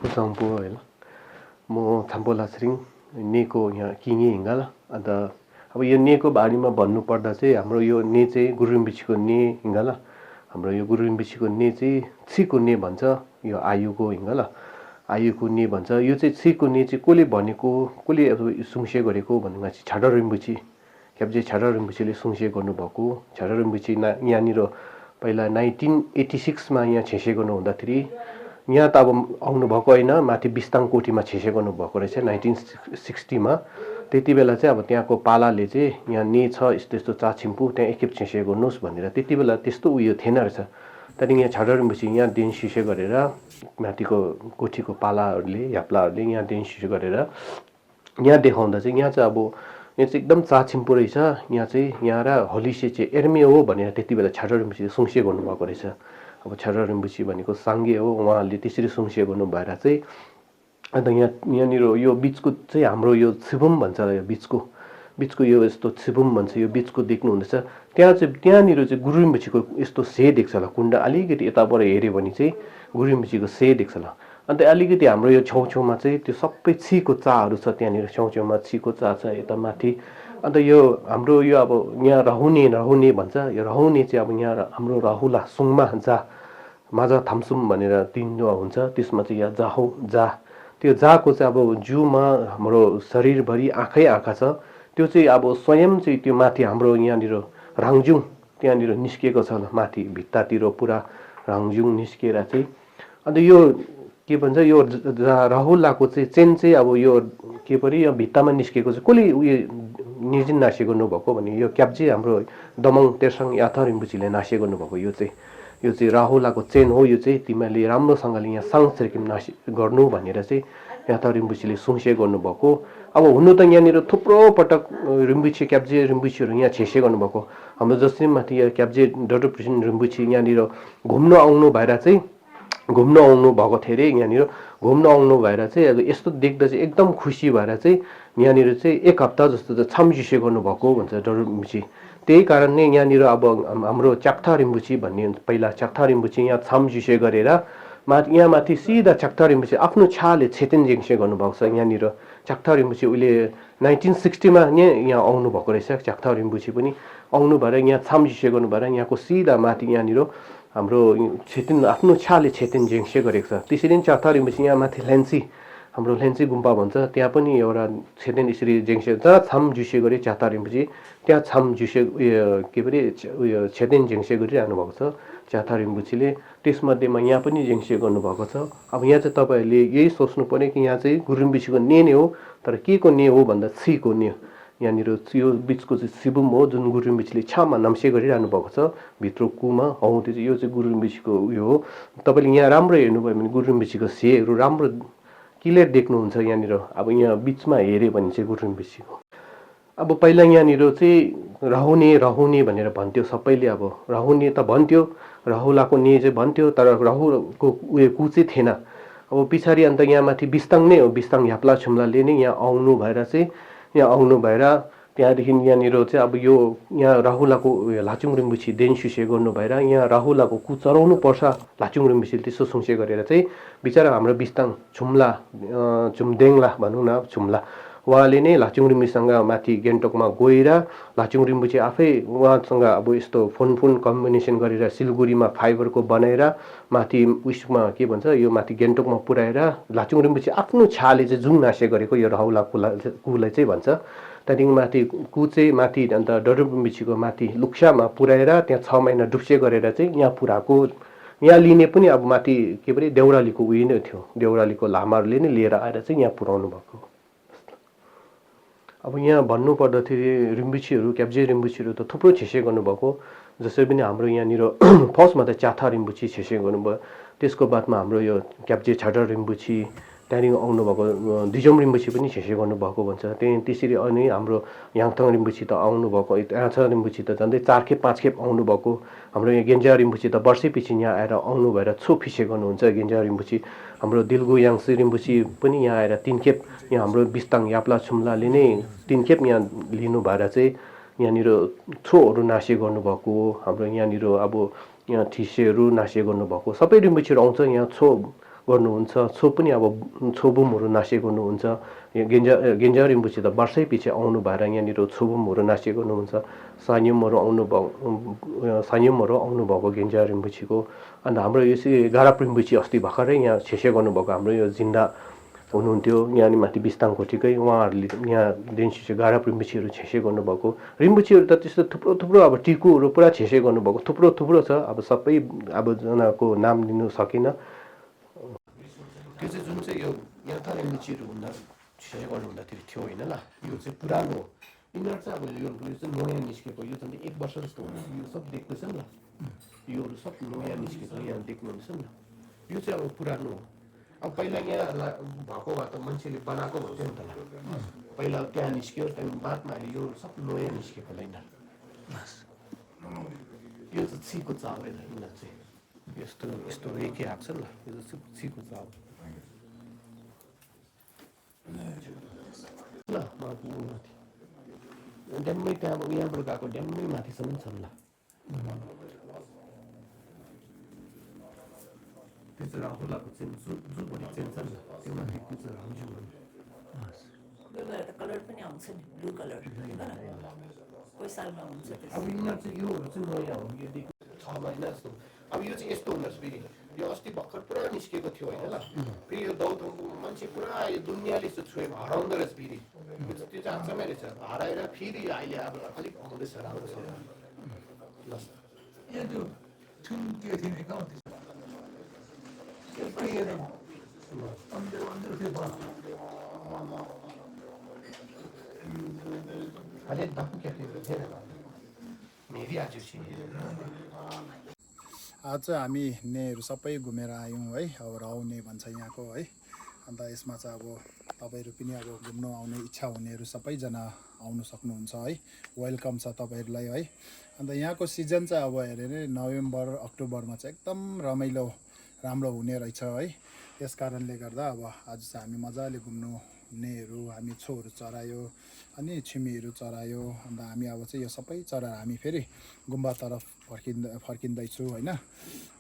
खुसाङपो हैन म थाम्पो लासरिङ नेको यहाँ किङे हिँगाला अन्त अब यो नेको बारेमा भन्नुपर्दा चाहिँ हाम्रो यो ने चाहिँ गुरुरिम्बिछीको ने हिँगाला हाम्रो यो गुरुरिम्बिछीको ने चाहिँ छिको ने भन्छ यो आयुको हिँगाला आयुको ने भन्छ यो चाहिँ छिको ने चाहिँ कसले भनेको कसले अब सुङसे गरेको भन्नुमा चाहिँ छाडा रिम्बिछी क्याब्जे छाडा रिम्बिछीले सुङसे गर्नुभएको छाडा रिम्बिछी यहाँनिर पहिला 1986 मा यहाँ छेसे गर्नु हुँदाखेरि यहाँ त अब आउनु भएको होइन माथि बिस्ताङ कोठीमा छेसे गर्नु भएको रहेछ 1960 मा त्यति बेला चाहिँ अब त्यहाँको पालाले चाहिँ यहाँ ने छ यस्तो यस्तो चाछिम्पु त्यहाँ एकखेप छेसे गर्नुहोस् भनेर त्यति बेला त्यस्तो उयो थिएन रहेछ त्यहाँदेखि यहाँ छाडा रिम्बिछी यहाँ दिन सिसे गरेर माथिको कोठीको पालाहरूले याप्लाहरूले यहाँ दिन सिसे गरेर यहाँ देखाउँदा चाहिँ यहाँ चाहिँ अब यहाँ चाहिँ एकदम चाछिम्पु रहेछ यहाँ चाहिँ यहाँ र हलिसे चाहिँ एर्मे हो भनेर त्यति बेला छाडा रिम्बिछीले सुङसे गर्नुभएको रहेछ अब छाडा रिम्बिछी भनेको साङ्गे हो उहाँले त्यसरी सुङसे गर्नु भएर चाहिँ अन्त यहाँनिर यो बिचको चाहिँ हाम्रो यो छिबुम भन्छ यो बिचको यो यस्तो छिबुम भन्छ यो बिचको देख्नुहुँदैछ त्यहाँनिर चाहिँ गुरुरिम्बिछीको यस्तो से देख्छ होला कुण्ड अलिकति यताबाट हेऱ्यो भने चाहिँ गुरुरिम्बिछीको से देख्छ होला अन्त अलिकति हाम्रो यो छेउछेउमा चाहिँ त्यो सबै छीको चाहरू छ त्यहाँनिर छेउछेउमा छीको चा छ यता माथि अन्त यो हाम्रो यो अब यहाँ रहुने भन्छ यो रहुने चाहिँ अब यहाँ हाम्रो रहुला सुङमा जा माझा थाम्सुम भनेर तिनवटा हुन्छ त्यसमा चाहिँ यहाँ जाहौ जा त्यो जाको चाहिँ अब जिउमा हाम्रो शरीरभरि आँखै आँखा छ त्यो चाहिँ अब स्वयं चाहिँ त्यो माथि हाम्रो यहाँनिर राङजुङ त्यहाँनिर निस्किएको छ माथि भित्तातिर पुरा राङजुङ निस्किएर चाहिँ अन्त यो के भन्छ यो राहुलाको चाहिँ चेन चाहिँ अब यो के पऱ्यो यो भित्तामा निस्केको चाहिँ कसले उयो निर्जिन नासे गर्नुभएको भने यो क्याप्जे हाम्रो दमङ तेर्साङ याथा रिम्बुछीले नासे गर्नुभएको यो चाहिँ राहुलाको चेन हो यो चाहिँ तिमीले राम्रोसँगले यहाँ साङ छेर्किम नासे गर्नु भनेर चाहिँ याथा रिम्बुछीले सुङसे गर्नुभएको अब हुनु त यहाँनिर थुप्रो पटक रिम्बुछी क्याप्जे रिम्बुछीहरू यहाँ छेसे गर्नुभएको हाम्रो जसरी माथि यहाँ क्याप्जे डटोप्रिसन रिम्बुछी यहाँनिर घुम्न आउनु भएको थियो अरे यहाँनिर घुम्न आउनु भएर चाहिँ अब यस्तो देख्दा चाहिँ एकदम खुसी भएर चाहिँ यहाँनिर चाहिँ एक हप्ता जस्तो त छामझुसे गर्नुभएको भन्छ डटोप्रिसी त्यही कारण नै यहाँनिर अब हाम्रो च्याक्था रिम्बुछी भन्ने पहिला च्याक्था रिम्बुछी यहाँ छामझुसे गरेर यहाँ माथि सिधा च्याक्था रिम्बुछी आफ्नो छाले छेतेन जेङ्से गर्नुभएको छ यहाँनिर च्याक्था रिम्बुछी उहिले 1960 मा नै यहाँ आउनु भएको रहेछ च्याक्था रिम्बुछी पनि आउनु भएर यहाँ छामझुसे गर्नु भएर यहाँको सिधा माथि यहाँनिर हाम्रो छेतेन आफ्नो छाले छेतेन जेङ्से गरेको छ त्यसरी नै च्याक्था रिम्बुछी यहाँ माथि हाम्रो लेन्सी गुम्पा भन्छ त्यहाँ पनि एउटा छेतेन यसरी जेङ्से जहाँ छामझुसे गरे च्याक्था रिम्बुछी त्यहाँ छामझुसे उयो के परे उयो छेतेन जेङ्से गरिरहनु भएको छ च्याक्था रिम्बुछीले त्यसमध्येमा यहाँ पनि जेङ्से गर्नुभएको छ अब यहाँ चाहिँ तपाईँहरूले यही सोच्नु पर्यो कि यहाँ चाहिँ गुरुरिम्बिछीको ने हो तर के को ने हो भन्दा छीको ने यहाँनिर यो बिचको चाहिँ सिबुम हो जुन गुरुरिम्बिछीले छामा नाम्से गरिरहनु भएको छ भित्र कुमा हौ त्यो चाहिँ यो चाहिँ गुरुरिम्बिछीको उयो हो तपाईँले यहाँ राम्रो हेर्नुभयो भने गुरुरिम्बिछीको सेहरू राम्रो क्लियर देख्नुहुन्छ यहाँनिर अब यहाँ बिचमा हेऱ्यो भने चाहिँ गुरुरिम्बिछीको अब पहिला यहाँनिर चाहिँ रहुने भनेर भन्थ्यो सबैले अब रहुने त भन्थ्यो राहुलाको ने चाहिँ भन्थ्यो तर राहुको उयो कु चाहिँ थिएन अब पछाडि अन्त यहाँ माथि बिस्ताङ नै हो बिस्ताङ ह्याप्ला छुम्लाले नै यहाँ आउनु भएर त्यहाँदेखि यहाँनिर चाहिँ अब यो यहाँ राहुलाको लाचुङ रिम्बुछी देन सुसे गर्नु भएर यहाँ राहुलाको कु चराउनु पर्छ लाचुङ रिम्बुछीले त्यस्तो सुङसे गरेर चाहिँ बिचरा हाम्रो बिस्ताङ छुमदेङला भनौँ न छुम्ला उहाँले नै लाचुङ रिम्बुसँग माथि गान्तोकमा गएर लाचुङ रिम्बुछी आफै उहाँसँग अब यस्तो फोन कम्बिनेसन गरेर सिलगढीमा फाइबरको बनाएर माथि उयसमा के भन्छ यो माथि गान्तोकमा पुर्याएर लाचुङ रिम्बुछी आफ्नो छाले चाहिँ जुङ नासे गरेको यो राहुला कुलाई चाहिँ भन्छ त्यहाँदेखि माथि कु चाहिँ माथि अन्त डटोप्रिसीको माथि लुक्सामा पुर्याएर त्यहाँ 6 महिना डुब्से गरेर चाहिँ यहाँ पुऱ्याएको यहाँ लिने पनि अब माथि के परे देउरालीको उयो नै थियो देउरालीको लामाहरूले नै लिएर आएर चाहिँ यहाँ पुर्याउनु भएको अब यहाँ भन्नु पर्दाखेरि रिम्बुछीहरू क्याब्जे रिम्बुछीहरू त थुप्रो छेसे गर्नुभएको जसरी पनि हाम्रो यहाँनिर फर्स्टमा त च्याथा रिम्बुछी छेसे गर्नुभयो त्यसको बादमा हाम्रो यो क्याब्जे छाडा रिम्बुछी त्यहाँदेखि आउनुभएको दिजोम रिम्बुछी पनि छेसे गर्नुभएको भन्छ त्यसरी अनि हाम्रो याङथङ रिम्बुछी त आउनुभएको याङथङ रिम्बुछी त झन्डै 4 खेप 5 खेप आउनुभएको हाम्रो यहाँ गेन्जा रिम्बुछी त वर्षैपछि यहाँ आएर आउनु भएर फिसे गर्नुहुन्छ गेन्जा रिम्बुछी हाम्रो दिलगु याङसी रिम्बुछी पनि यहाँ आएर 3 खेप यहाँ हाम्रो बिस्ताङ याप्ला छुम्लाले नै 3 खेप यहाँ लिनु भएर चाहिँ यहाँनिर छोहरू नासे गर्नुभएको हाम्रो यहाँनिर अब यहाँ ठिसेहरू नासे गर्नुभएको सबै रिम्बुछीहरू आउँछ यहाँ गर्नुहुन्छ, छो पनि अब छोबुमहरू नाचे गर्नुहुन्छ। गेन्जा रिम्पोछे त वर्षै पछि आउनु भएर यहाँनिर छोबुमहरू नाचे गर्नुहुन्छ। सान्युमहरू आउनुभएको गेन्जा रिम्पोछेको। अन्त हाम्रो यसै गाराप रिम्पोछे अस्ति भर्खरै यहाँ छेसे गर्नुभएको हाम्रो यो जिन्दा हुनुहुन्थ्यो यहाँनिर माथि बिस्ताङकोटीकै, उहाँहरूले यहाँ डेन्सिटी गाराप रिम्पोछेहरू छेसे गर्नुभएको। रिम्पोछेहरू त त्यस्तो थुप्रो अब टिकुहरू पुरा छेसे गर्नुभएको थुप्रो छ। अब सबै अब जनाको नाम लिनु सकिनँ। त्यो चाहिँ जुन चाहिँ यो यता रिम्पोछेहरू हुँदा छेसे गर्नुहुँदाखेरि थियो होइन ल, यो चाहिँ पुरानो हो। यिनीहरू चाहिँ अब यो चाहिँ नयाँ निस्केको, यो चाहिँ 1 वर्ष जस्तो हुन्छ। यो सब देख्दैछ नि ल, योहरू सब नयाँ निस्केको यहाँ देख्नुहुन्छ नि। यो चाहिँ अब पुरानो हो। अब पहिला यहाँ भएको भए त मान्छेले बनाएको हुन्थ्यो नि त। पहिला त्यहाँ निस्क्यो, त्यहाँदेखि बादमा अहिले यो सब नयाँ निस्केको होला यिनीहरू। यो चाहिँ छीको चाउ होइन यिनीहरू चाहिँ, यस्तो रेखे आएको छ नि ल, यो चाहिँ छीको चाउ ल। माथि ड्याम्मै त्यहाँ यहाँबाट गएको ड्याम्मै माथिसम्म छ ल। त्यो चाहिँ राहुलाको चाहिँ जुभरि चेन छ नि, त्यो माथि त्यो चाहिँ राहुजी हो। कलर पनि आउँछ नि, ब्लू कलर कोही सालमा हुन्छ। अब यिनीहरू चाहिँ योहरू चाहिँ नयाँ हो, यो 6 महिना जस्तो। अब यो चाहिँ यस्तो हुँदो रहेछ फेरि, यो अस्ति भर्खर पुरा निस्केको थियो होइन ल। फेरि यो दौडको मान्छे पुरा यो दुनियाँले चाहिँ छोएको हराउँदो रहेछ फेरि। त्यो चाहिँ आँचमै रहेछ, हराएर फेरि अहिले अब अलिक आउँदैछ राम्रो छ ल। अरे बापू क्या मेरी आज आज हामी नेहरू सबै घुमेर आयौँ है। अब राउने भन्छ यहाँको है। अन्त यसमा चाहिँ अब तपाईँहरू पनि अब घुम्नु आउने इच्छा हुनेहरू सबैजना आउनु सक्नुहुन्छ है। वेलकम छ तपाईँहरूलाई है। अन्त यहाँको सिजन चाहिँ अब हेऱ्यो भने नोभेम्बर अक्टोबरमा चाहिँ एकदम रमाइलो राम्रो हुने रहेछ है। त्यस कारणले गर्दा अब आज चाहिँ हामी मजाले घुम्नु हुनेहरू, हामी छोहरू चरायो अनि छिमीहरू चरायो। अन्त हामी अब चाहिँ यो सबै चराएर हामी फेरि गुम्बातर्फ फर्किँदैछु होइन।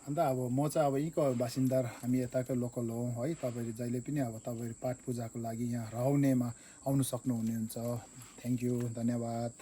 अन्त अब म चाहिँ अब यहीँको बासिन्दा, हामी यताकै लोकल हो है। तपाईँहरू जहिले पनि अब तपाईँहरू पाठ पूजाको लागि यहाँ राहुनेमा आउनु सक्नुहुनेछ। थ्याङ्क यू, धन्यवाद।